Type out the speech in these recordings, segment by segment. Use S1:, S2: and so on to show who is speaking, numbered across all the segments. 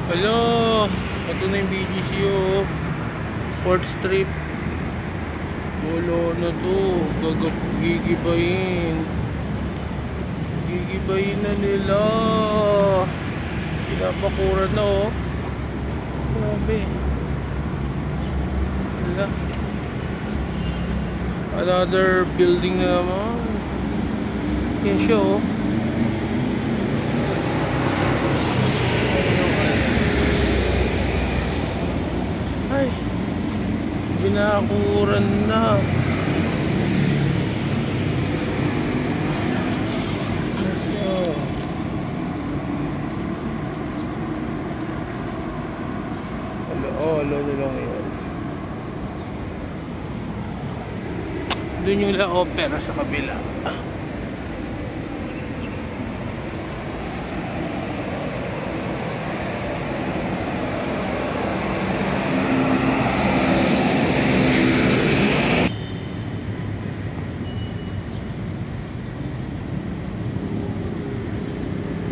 S1: Hello, ito na yung BGC oh. 4th Street. Wala na to. Gigibayin. Gigibayin na nila. Pinapakuran na oh. Grabe. Wala. Another building na naman. Yan siya oh. Ay, binakuran na. Alam nyo lang yun. Doon yung La Opera sa kabila.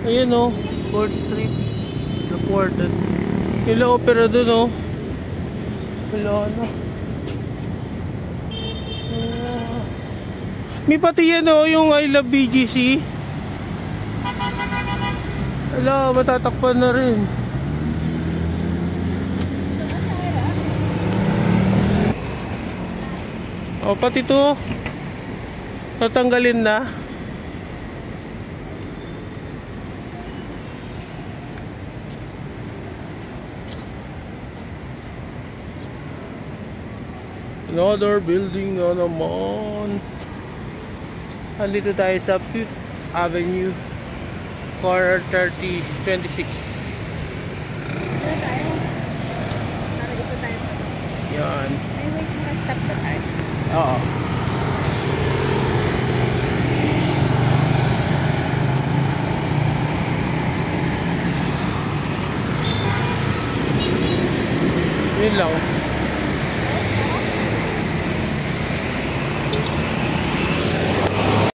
S1: Ayan o, 4th Street, reported. Yung La Opera dun o. Wala na. May pati yan o, yung I Love BGC. Wala, matatakpan na rin. O, pati to. Tatanggalin na. Another building na naman. Andito tayo sa 5th Avenue, corner 3026. Yan.
S2: May wait mo stop na tayo.
S1: Oo. Yun lang.